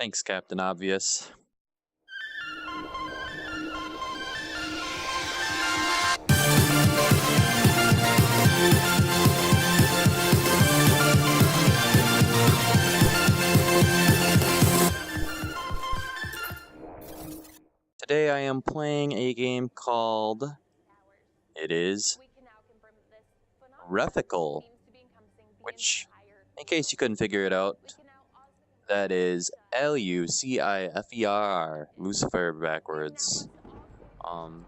Thanks, Captain Obvious. Today I am playing a game called, it is Reficul, which, in case you couldn't figure it out, that is Lucifer, Lucifer backwards.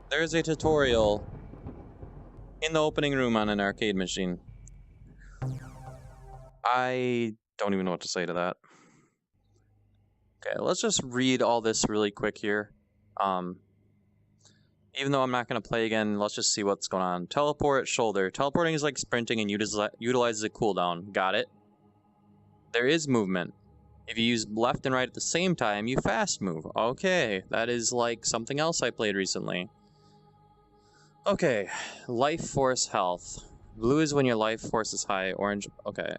There's a tutorial in the opening room on an arcade machine. I don't even know what to say to that. Okay, let's just read all this really quick here. Even though I'm not going to play again, let's just see what's going on. Teleport, shoulder. Teleporting is like sprinting and utilizes a cooldown. Got it. There is movement. If you use left and right at the same time, you fast move. Okay, that is like something else I played recently. Okay, life force health. Blue is when your life force is high. Orange, okay.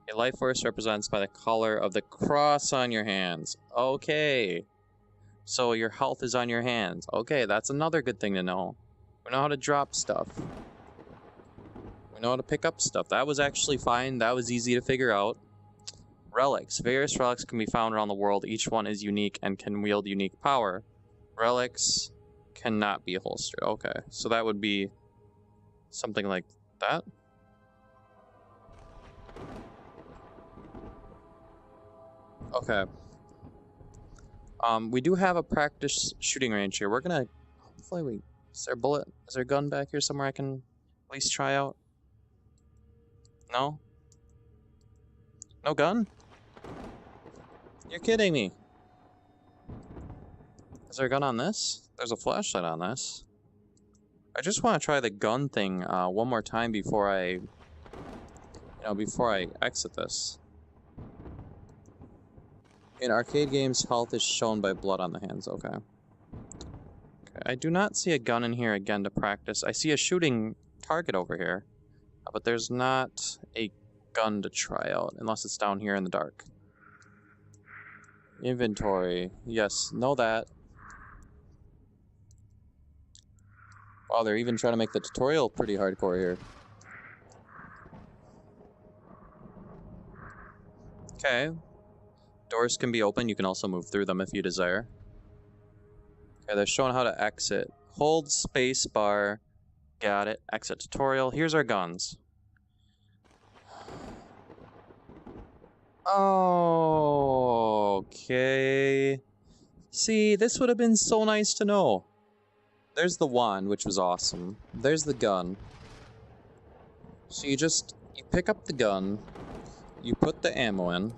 Your life force represents by the color of the cross on your hands. Okay. So your health is on your hands. Okay, that's another good thing to know. We know how to drop stuff. We know how to pick up stuff. That was actually fine. That was easy to figure out. Relics. Various relics can be found around the world. Each one is unique and can wield unique power. Relics cannot be holstered. Okay, so that would be something like that. Okay. We do have a practice shooting range here. We're gonna, hopefully is there a bullet? Is there a gun back here somewhere I can at least try out? No? No gun? You're kidding me. Is there a gun on this? There's a flashlight on this. I just want to try the gun thing one more time before I, before I exit this. In arcade games, health is shown by blood on the hands. Okay. Okay. I do not see a gun in here again to practice. I see a shooting target over here, but there's not a gun to try out unless it's down here in the dark. Inventory. Yes, know that. Wow, they're even trying to make the tutorial pretty hardcore here. Okay. Doors can be open. You can also move through them if you desire. Okay, they're showing how to exit. Hold space bar. Got it. Exit tutorial. Here's our guns. Okay. See, this would have been so nice to know. There's the wand, which was awesome. There's the gun. So you pick up the gun. You put the ammo in.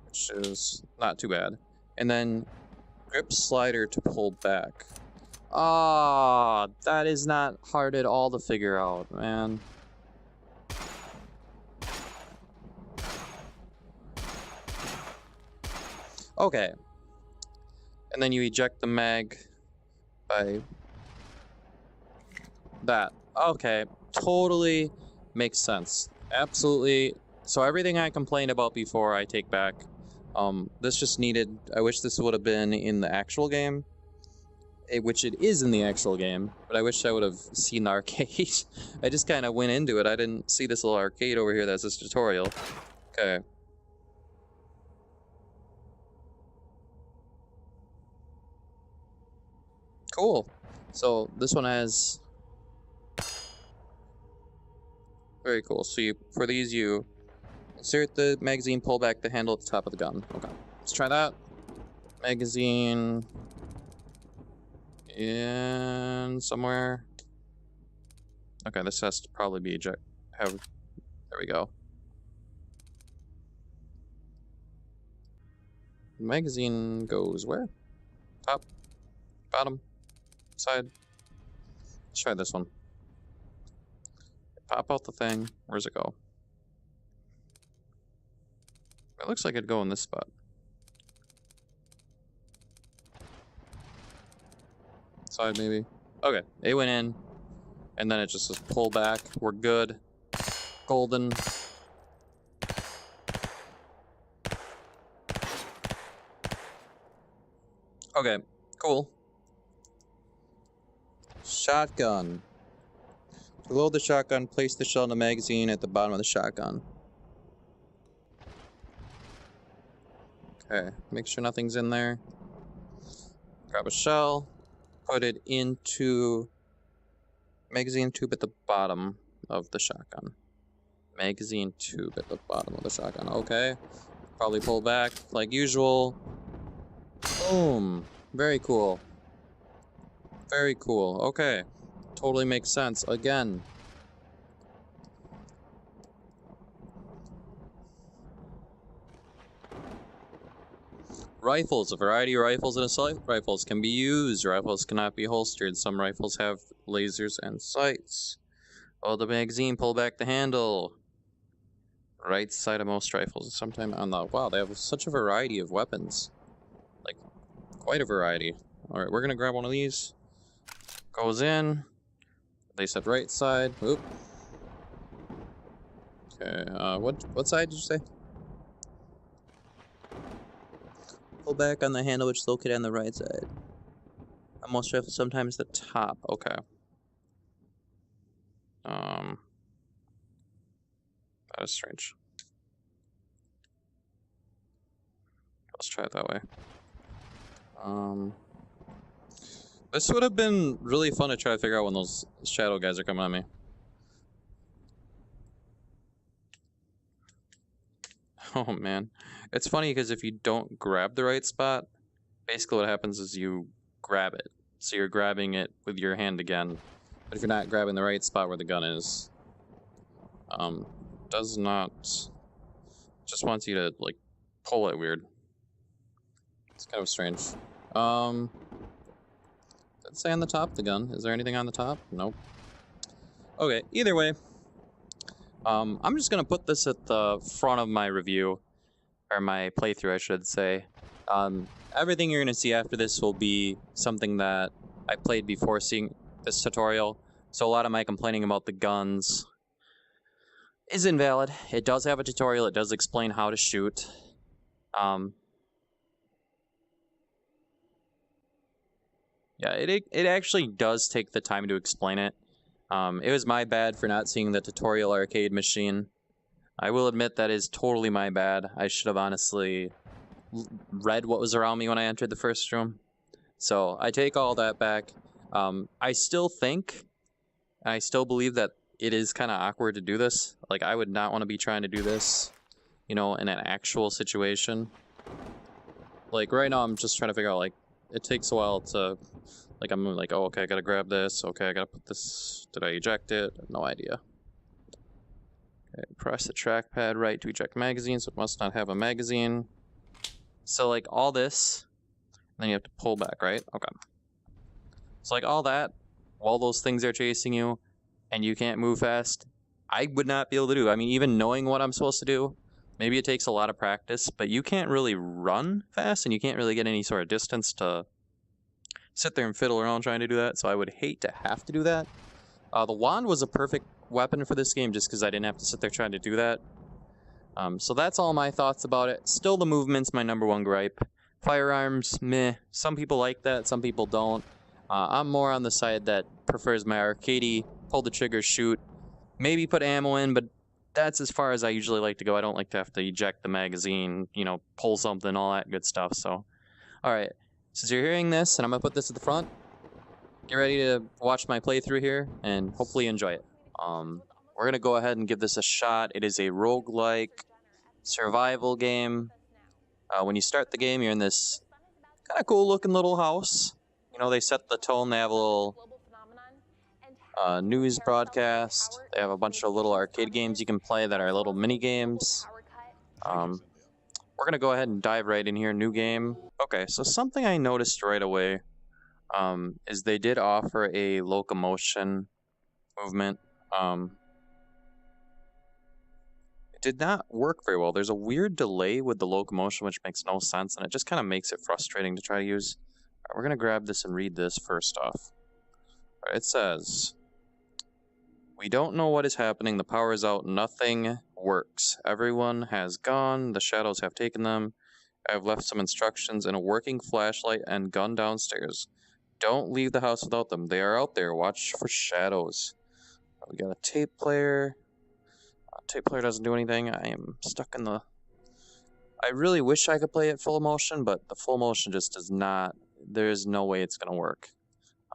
Which is not too bad. And then grip slider to pull back. Ah, that is not hard at all to figure out, man. Okay. And then you eject the mag by that. Okay, totally makes sense. Absolutely. So everything I complained about before I take back. This just needed, I wish this would have been in the actual game, which it is in the actual game, but I wish I would have seen the arcade. I just kind of went into it. I didn't see this little arcade over here that's this tutorial. Okay. Cool. So this one has, very cool. So for these you insert the magazine, pull back the handle at the top of the gun. Okay, let's try that. Magazine in somewhere. Okay, this has to probably be there we go. Magazine goes where? Top, bottom, side. Let's try this one. Pop out the thing. Where's it go? It looks like it'd go in this spot. Side maybe. Okay, it went in. And then it just says pull back. We're good. Golden. Okay, cool. Shotgun. To load the shotgun, place the shell in the magazine at the bottom of the shotgun. Okay, make sure nothing's in there. Grab a shell, put it into magazine tube at the bottom of the shotgun. Magazine tube at the bottom of the shotgun. Okay, probably pull back like usual. Boom. Very cool. Very cool. Okay. Totally makes sense. Again. Rifles. A variety of rifles and assault rifles can be used. Rifles cannot be holstered. Some rifles have lasers and sights. Hold the magazine, pull back the handle. Right side of most rifles. Sometimes on the... Wow, they have such a variety of weapons. Like, quite a variety. Alright, we're gonna grab one of these. Goes in. They said right side. Oop. Okay, what side did you say? Pull back on the handle, which is located on the right side. On most rifles, sometimes the top. Okay. That is strange. Let's try it that way. This would have been really fun to try to figure out when those shadow guys are coming at me. Oh man. It's funny because if you don't grab the right spot, basically what happens is you grab it. So you're grabbing it with your hand again. But if you're not grabbing the right spot where the gun is, does not... Just wants you to, like, pull it weird. It's kind of strange. Did it say on the top of the gun? Is there anything on the top? Nope. Okay, either way. I'm just gonna put this at the front of my review. Or my playthrough, I should say. Everything you're gonna see after this will be something that I played before seeing this tutorial. So a lot of my complaining about the guns is invalid. It does have a tutorial. It does explain how to shoot. Yeah, it actually does take the time to explain it. It was my bad for not seeing the tutorial arcade machine. I will admit that is totally my bad. I should have honestly read what was around me when I entered the first room. So I take all that back. I still think, I still believe that it is kind of awkward to do this. Like, I would not want to be trying to do this, you know, in an actual situation. Like, right now I'm just trying to figure out, like, it takes a while to, like, I'm like, oh, okay, I gotta grab this. Okay, I gotta put this, did I eject it? No idea. Okay, press the trackpad right to eject magazine, so it must not have a magazine. So, like, all this, and then you have to pull back, right? Okay. So, like, all that, while those things are chasing you, and you can't move fast, I would not be able to do. I mean, even knowing what I'm supposed to do, maybe it takes a lot of practice, but you can't really run fast, and you can't really get any sort of distance to sit there and fiddle around trying to do that, so I would hate to have to do that. The wand was a perfect weapon for this game just because I didn't have to sit there trying to do that. So that's all my thoughts about it. Still, the movement's my #1 gripe. Firearms, meh. Some people like that, some people don't. I'm more on the side that prefers my arcadey, pull the trigger, shoot, maybe put ammo in, but that's as far as I usually like to go. I don't like to have to eject the magazine, you know, pull something, all that good stuff. So, alright, since you're hearing this, and I'm going to put this at the front, get ready to watch my playthrough here, and hopefully enjoy it. We're going to go ahead and give this a shot. It is a roguelike survival game. When you start the game, you're in this kind of cool looking little house. You know, they set the tone. They have a little news broadcast. They have a bunch of little arcade games you can play that are little mini games. We're going to go ahead and dive right in here. New game. Okay, so something I noticed right away is they did offer a locomotion movement. It did not work very well. There's a weird delay with the locomotion, which makes no sense, and it just kind of makes it frustrating to try to use. All right, we're going to grab this and read this first off. All right, it says, "We don't know what is happening. The power is out. Nothing works. Everyone has gone. The shadows have taken them. I've left some instructions and a working flashlight and gun downstairs. Don't leave the house without them. They are out there. Watch for shadows. We got a tape player. Tape player doesn't do anything. I am stuck in the... I really wish I could play it full motion, but the full motion just does not... There's no way it's going to work.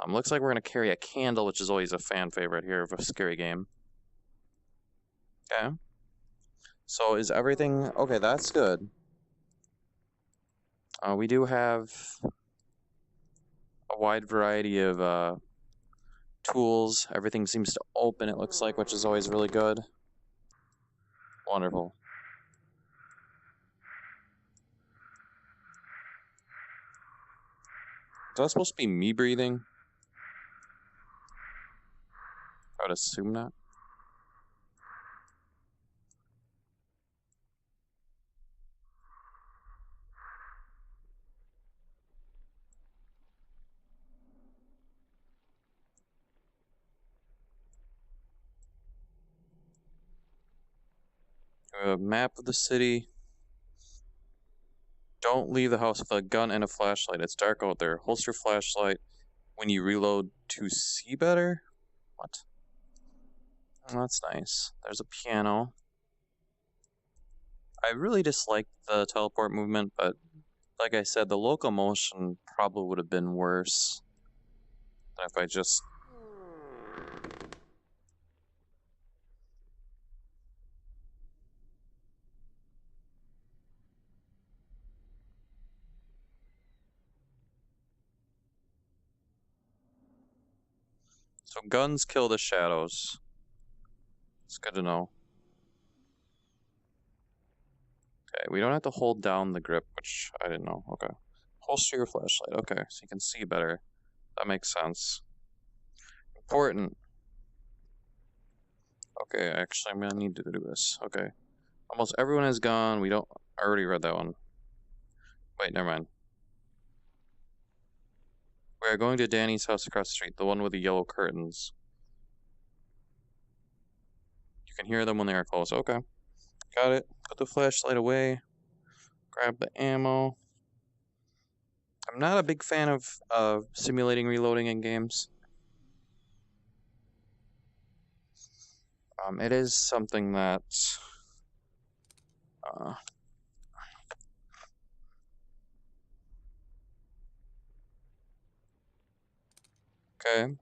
Looks like we're going to carry a candle, which is always a fan favorite here of a scary game. Okay. So is everything... Okay, that's good. We do have a wide variety of tools. Everything seems to open, it looks like, which is always really good. Wonderful. Is that supposed to be me breathing? I would assume not. A map of the city. Don't leave the house with a gun and a flashlight. It's dark out there. Holster flashlight when you reload to see better? What? Oh, that's nice. There's a piano. I really dislike the teleport movement, but like I said, the locomotion probably would have been worse than if I just... So guns kill the shadows. It's good to know. Okay, we don't have to hold down the grip, which I didn't know. Okay. Holster your flashlight. Okay, so you can see better. That makes sense. Important. Okay, actually, I'm gonna need to do this. Okay. Almost everyone is gone. We don't... I already read that one. Wait, never mind. We are going to Danny's house across the street, the one with the yellow curtains. You can hear them when they are close. Okay. Got it. Put the flashlight away. Grab the ammo. I'm not a big fan of simulating reloading in games. It is something that... Okay.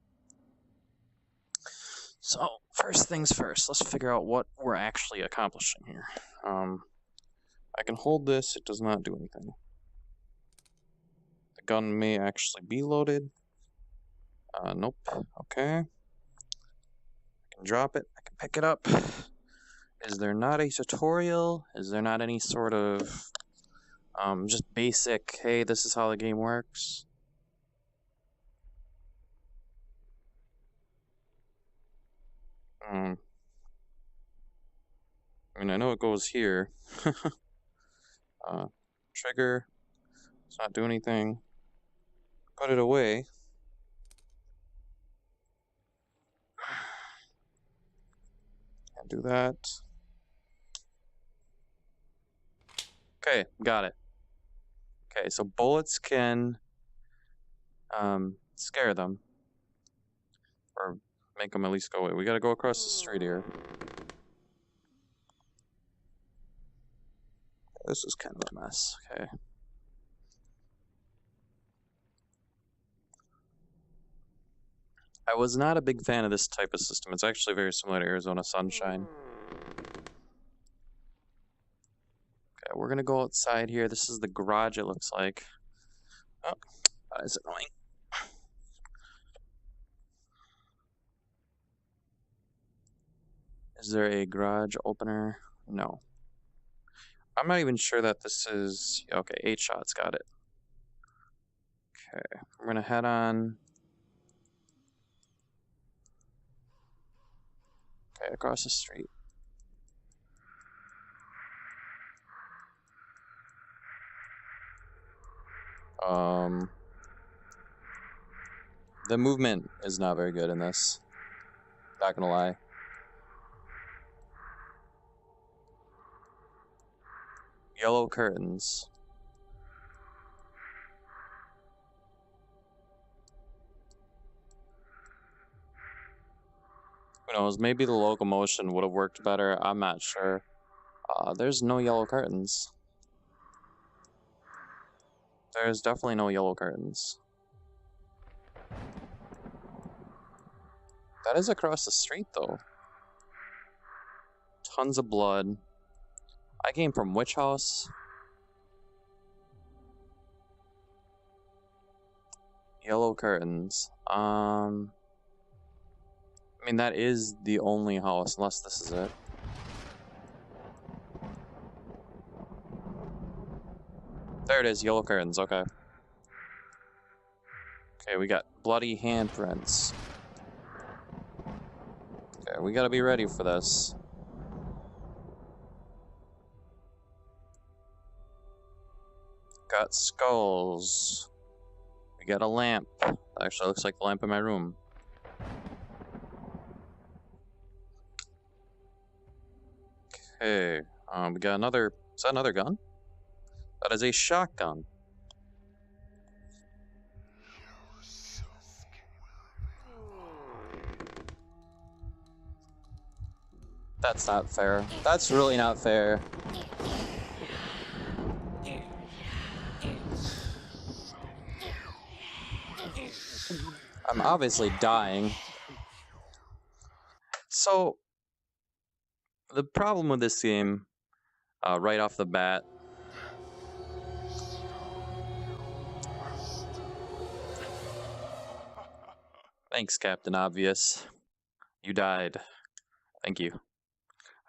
So, first things first, let's figure out what we're actually accomplishing here. I can hold this, it does not do anything. The gun may actually be loaded. Nope. Okay. I can drop it, I can pick it up. Is there not a tutorial? Is there not any sort of, just basic, hey, this is how the game works? I mean, I know it goes here. Trigger. It's not doing anything. Put it away. Can't do that. Okay, got it. Okay, so bullets can scare them. Or make them at least go away. We gotta go across the street here. This is kind of a mess. Okay. I was not a big fan of this type of system. It's actually very similar to Arizona Sunshine. Okay, we're gonna go outside here. This is the garage, it looks like. Oh, that is annoying. Is there a garage opener? No. I'm not even sure that this is... Okay, 8 shots, got it. Okay, we're gonna head on... Okay, across the street. The movement is not very good in this. Not gonna lie. Yellow curtains. Who knows, maybe the locomotion would have worked better. I'm not sure. There's no yellow curtains. There's definitely no yellow curtains. That is across the street, though. Tons of blood. I came from which house? Yellow curtains. I mean, that is the only house, unless this is it. There it is, yellow curtains, okay. Okay, we got bloody handprints. Okay, we gotta be ready for this. Got skulls. We got a lamp. Actually, looks like the lamp in my room. Okay, we got another. Is that another gun? That is a shotgun. That's not fair. That's really not fair. I'm obviously dying. So, the problem with this game, right off the bat, thanks, Captain Obvious. You died. Thank you.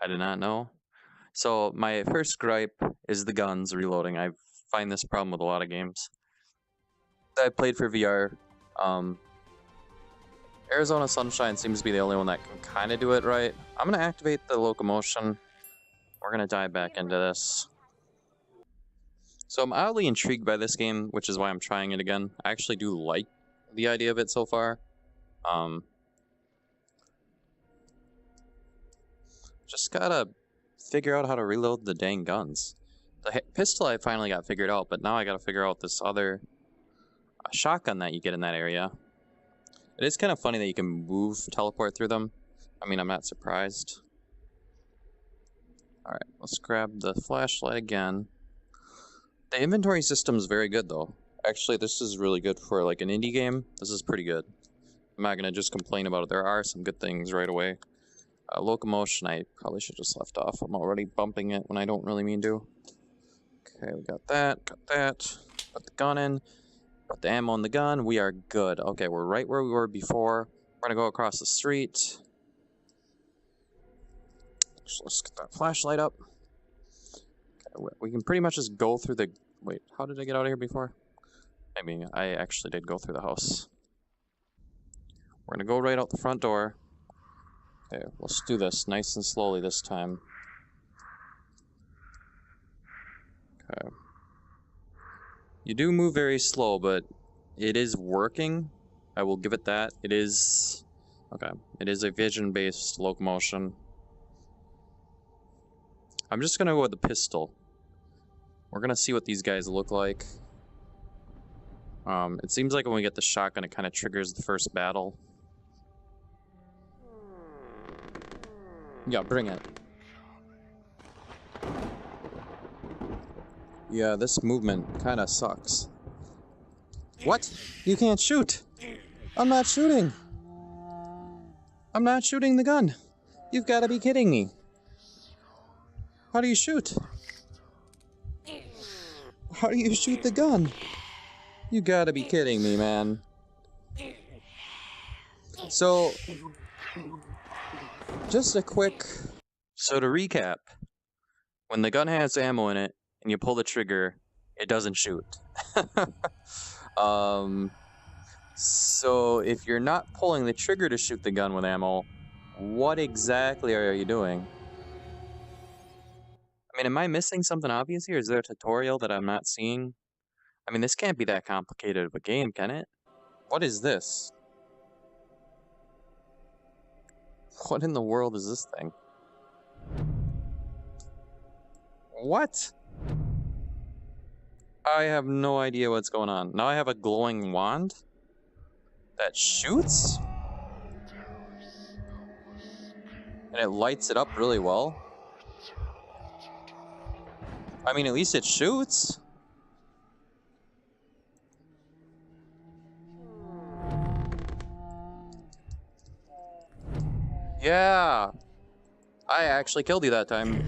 I did not know. So, my first gripe is the guns reloading. I find this problem with a lot of games that I played for VR. Arizona Sunshine seems to be the only one that can kind of do it right. I'm going to activate the locomotion. We're going to dive back into this. So I'm oddly intrigued by this game, which is why I'm trying it again. I actually do like the idea of it so far. Just gotta figure out how to reload the dang guns. The pistol I finally got figured out, but now I gotta figure out this other shotgun that you get in that area. It is kind of funny that you can teleport through them. I mean, I'm not surprised. Alright, let's grab the flashlight again. The inventory system is very good, though. Actually, this is really good for, like, an indie game. This is pretty good. I'm not gonna just complain about it. There are some good things right away. Locomotion, I probably should just left off. I'm already bumping it when I don't really mean to. Okay, we got that, got that. Put the gun in. Put the ammo in the gun. We are good. Okay, we're right where we were before. We're gonna go across the street. So let's get that flashlight up. Okay, we can pretty much just go through the... Wait, how did I get out of here before? I mean, I actually did go through the house. We're gonna go right out the front door. Okay, let's do this nice and slowly this time. Okay. You do move very slow, but it is working. I will give it that. It is... Okay. It is a vision-based locomotion. I'm just gonna go with the pistol. We're gonna see what these guys look like. It seems like when we get the shotgun, it kind of triggers the first battle. Yeah, bring it. Yeah, this movement kind of sucks. What? You can't shoot! I'm not shooting! I'm not shooting the gun! You've got to be kidding me! How do you shoot? How do you shoot the gun? You gotta be kidding me, man. So... just a quick... So to recap, when the gun has ammo in it, and you pull the trigger, it doesn't shoot. So if you're not pulling the trigger to shoot the gun with ammo, what exactly are you doing? I mean, am I missing something obvious here? Is there a tutorial that I'm not seeing? I mean, this can't be that complicated of a game, can it? What is this? What in the world is this thing? What? I have no idea what's going on. Now I have a glowing wand that shoots? And it lights it up really well. I mean, at least it shoots. Yeah. I actually killed you that time.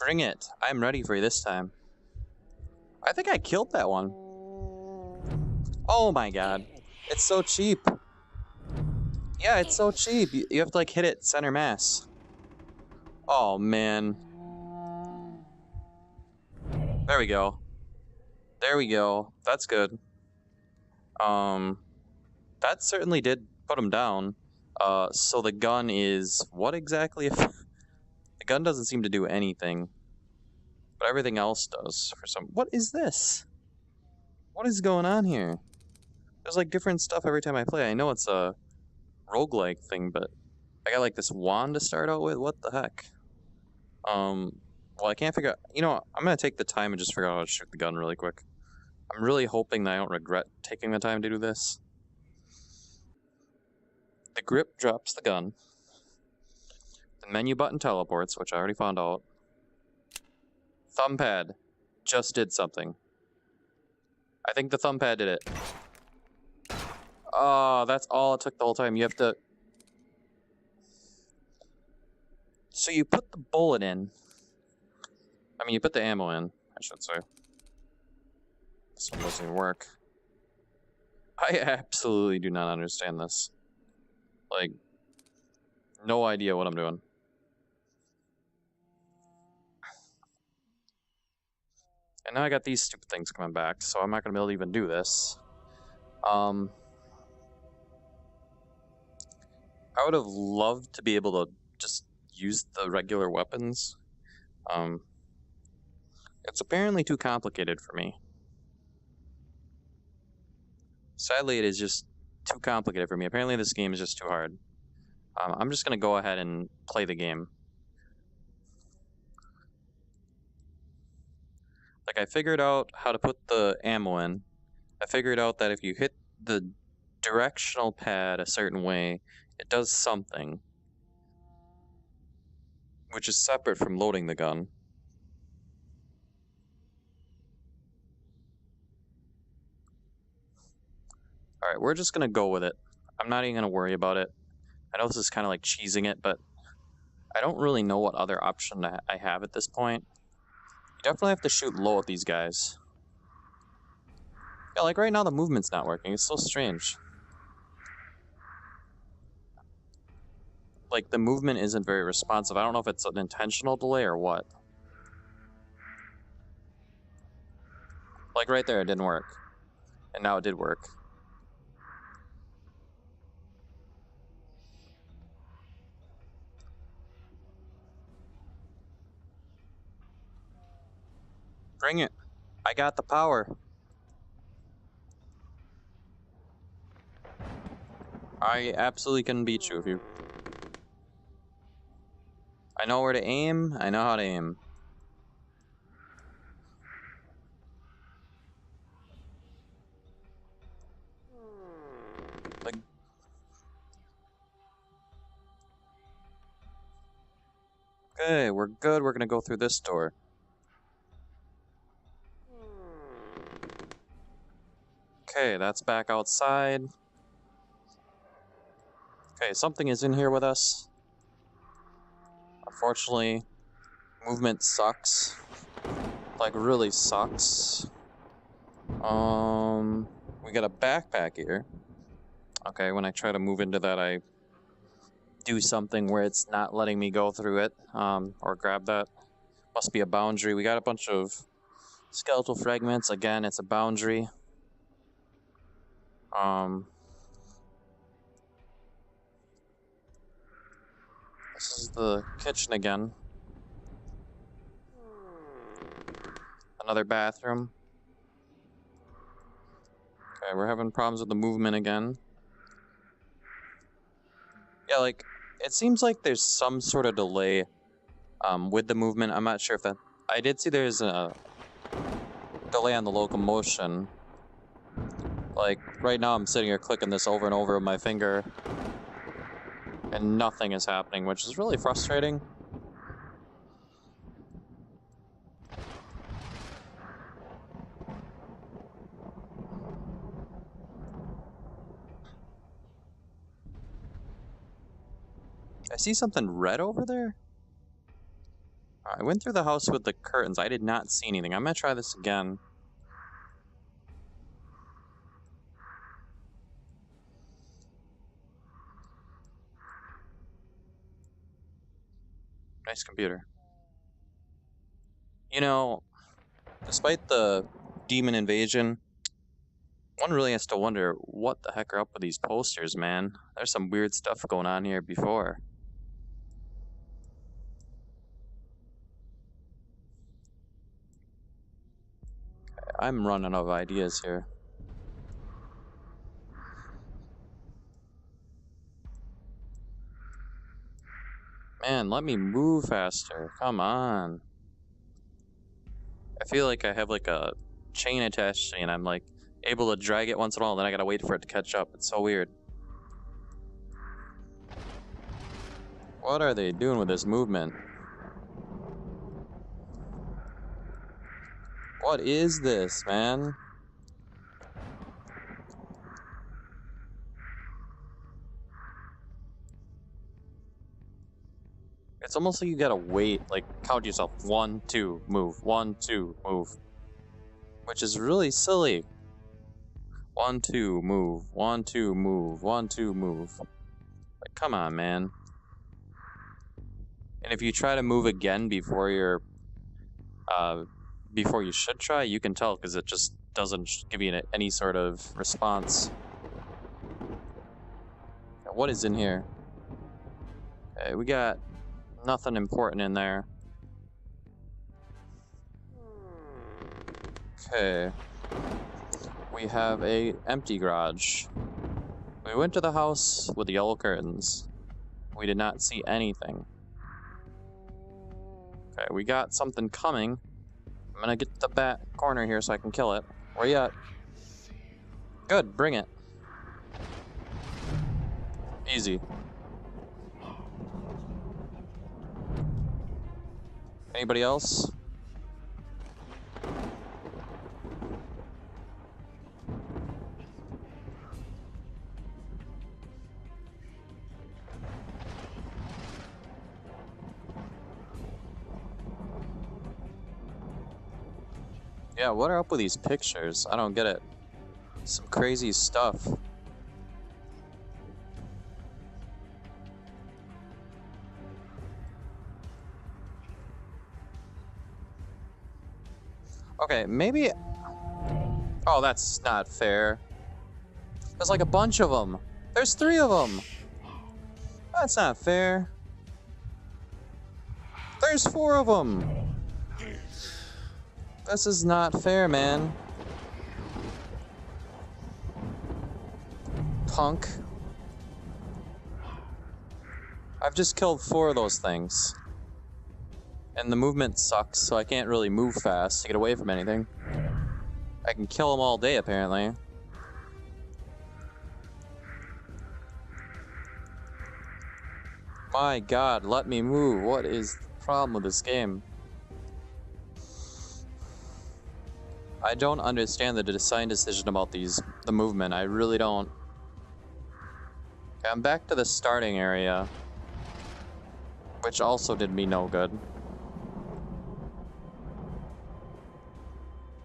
Bring it. I'm ready for you this time. I think I killed that one. Oh my god. It's so cheap. Yeah, it's so cheap. You have to like hit it center mass. Oh man. There we go. There we go. That's good. That certainly did put him down. So the gun is what exactly? If the gun doesn't seem to do anything, but everything else does for some. What is this? What is going on here? There's like different stuff every time I play. I know it's a roguelike thing, but I got like this wand to start out with. What the heck? Well, I can't figure out. You know, I'm gonna take the time and just figure out how to shoot the gun really quick. I'm really hoping that I don't regret taking the time to do this. The grip drops the gun. The menu button teleports, which I already found out. Thumb pad just did something. I think the thumb pad did it. Oh, that's all it took the whole time. You have to... So you put the bullet in. I mean, you put the ammo in, I should say. This one doesn't even work. I absolutely do not understand this. Like, no idea what I'm doing. And now I got these stupid things coming back, so I'm not going to be able to even do this. I would have loved to be able to just use the regular weapons. It's apparently too complicated for me. Sadly, it is just too complicated for me. Apparently, this game is just too hard. I'm just going to go ahead and play the game. Like, I figured out how to put the ammo in. I figured out that if you hit the directional pad a certain way, it does something. Which is separate from loading the gun. Alright, we're just gonna go with it. I'm not even gonna worry about it. I know this is kind of like cheesing it, but I don't really know what other option I have at this point. You definitely have to shoot low at these guys. Yeah, like right now the movement's not working. It's so strange. Like, the movement isn't very responsive. I don't know if it's an intentional delay or what. Like, right there, it didn't work. And now it did work. Bring it. I got the power. I absolutely can beat you if you... I know where to aim. I know how to aim. Like... Okay, we're good. We're gonna go through this door. Okay, that's back outside. Okay, something is in here with us. Unfortunately, movement sucks. Like, really sucks. We got a backpack here. Okay, when I try to move into that, I do something where it's not letting me go through it, or grab that. Must be a boundary. We got a bunch of skeletal fragments. Again, it's a boundary. This is the kitchen again. Another bathroom. Okay, we're having problems with the movement again. Yeah, like, it seems like there's some sort of delay with the movement. I'm not sure if that... I did see there's a... delay on the locomotion. Like, right now I'm sitting here clicking this over and over with my finger, and nothing is happening, which is really frustrating. I see something red over there? I went through the house with the curtains. I did not see anything. I'm gonna try this again. Nice computer. You know, despite the demon invasion, one really has to wonder what the heck are up with these posters, man. There's some weird stuff going on here before. I'm running out of ideas here. Man, let me move faster. Come on. I feel like I have like a chain attached to me and I'm like able to drag it once in a while, then I gotta wait for it to catch up. It's so weird. What are they doing with this movement? What is this, man? It's almost like you gotta wait, like count yourself. 1, 2, move. 1, 2, move. Which is really silly. 1, 2, move. 1, 2, move. 1, 2, move. Like, come on, man. And if you try to move again before you're, before you should try, you can tell because it just doesn't give you any sort of response. Now, what is in here? Okay, we got nothing important in there. Okay. We have a empty garage. We went to the house with the yellow curtains. We did not see anything. Okay, we got something coming. I'm gonna get the back corner here so I can kill it. Where you at? Good, bring it. Easy. Anybody else? Yeah, what are up with these pictures? I don't get it. Some crazy stuff. Okay, maybe... Oh, that's not fair. There's like a bunch of them. There's 3 of them. That's not fair. There's 4 of them. This is not fair, man. Punk. I've just killed 4 of those things. And the movement sucks, so I can't really move fast to get away from anything. I can kill them all day, apparently. My god, let me move. What is the problem with this game? I don't understand the design decision about the movement. I really don't. Okay, I'm back to the starting area, which also did me no good.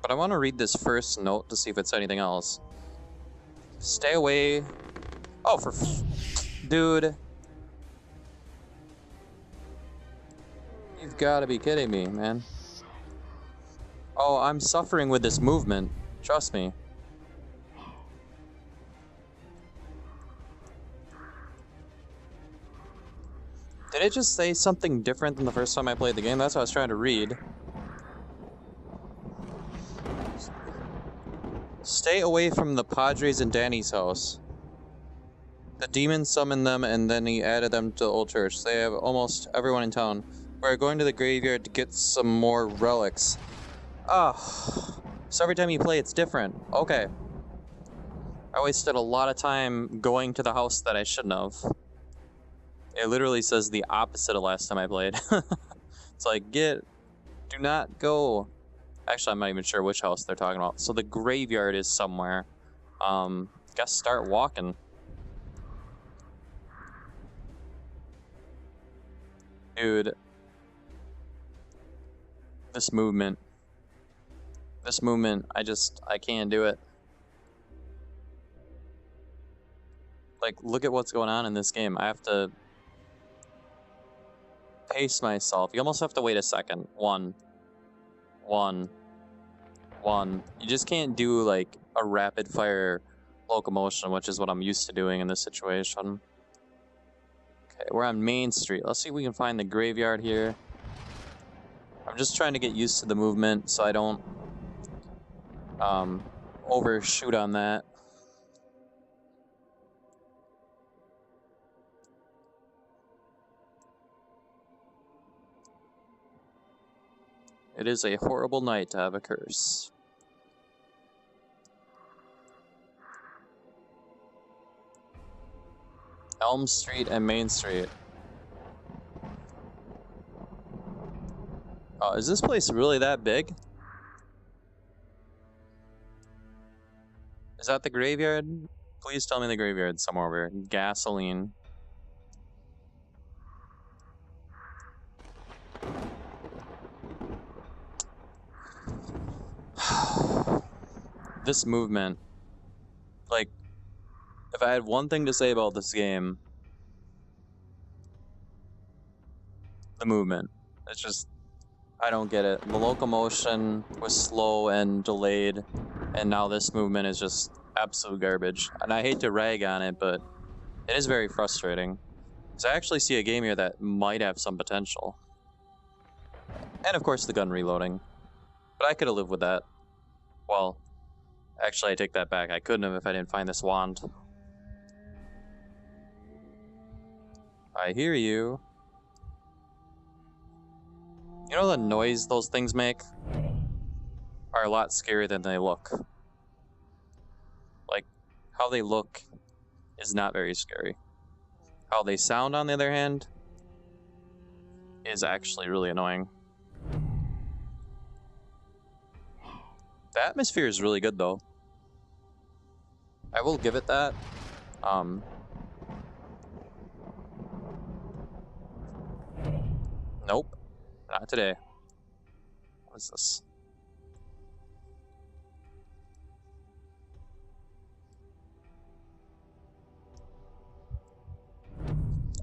But I want to read this first note to see if it's anything else. Stay away. Oh, dude. You've got to be kidding me, man. Oh, I'm suffering with this movement. Trust me. Did it just say something different than the first time I played the game? That's what I was trying to read. Stay away from the Padres and Danny's house. The demon summoned them and then he added them to the old church. They have almost everyone in town. We're going to the graveyard to get some more relics. Ah, So every time you play, it's different. Okay. I wasted a lot of time going to the house that I shouldn't have. It literally says the opposite of last time I played. It's like, do not go. Actually, I'm not even sure which house they're talking about. So the graveyard is somewhere. Guess start walking. Dude. This movement, I can't do it. Like, look at what's going on in this game. I have to pace myself. You almost have to wait a second. One. You just can't do, like, a rapid fire locomotion, which is what I'm used to doing in this situation. Okay, we're on Main Street. Let's see if we can find the graveyard here. I'm just trying to get used to the movement so I don't overshoot on that. It is a horrible night to have a curse. Elm Street and Main Street. Oh, is this place really that big? Is that the graveyard? Please tell me the graveyard's somewhere over here. Gasoline. This movement. Like, if I had one thing to say about this game, the movement. It's just, I don't get it. The locomotion was slow and delayed, and now this movement is just absolute garbage. And I hate to rag on it, but it is very frustrating. Because I actually see a game here that might have some potential. And of course the gun reloading. But I could have lived with that. Well, actually I take that back. I couldn't have if I didn't find this wand. I hear you. You know the noise those things make are a lot scarier than they look. Like, how they look is not very scary. How they sound, on the other hand, is actually really annoying. The atmosphere is really good, though. I will give it that. Nope. Not today. What is this?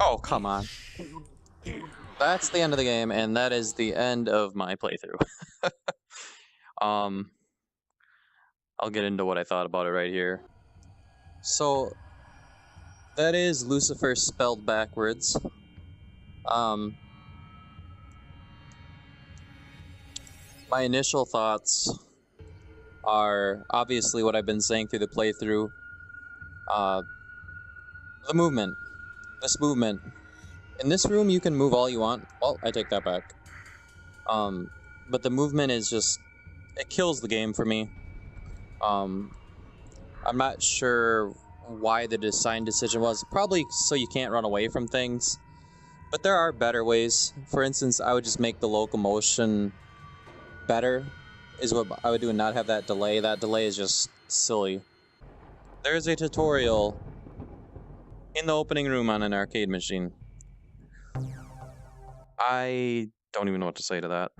Oh, come on. That's the end of the game, and that is the end of my playthrough. I'll get into what I thought about it right here. So, that is Lucifer spelled backwards. My initial thoughts are obviously what I've been saying through the playthrough. The movement. This movement. In this room, you can move all you want. Well, I take that back. But the movement is just... it kills the game for me. I'm not sure why the design decision was. Probably so you can't run away from things. But there are better ways. For instance, I would just make the locomotion better, is what I would do, and not have that delay. That delay is just silly. There's a tutorial in the opening room on an arcade machine. I don't even know what to say to that.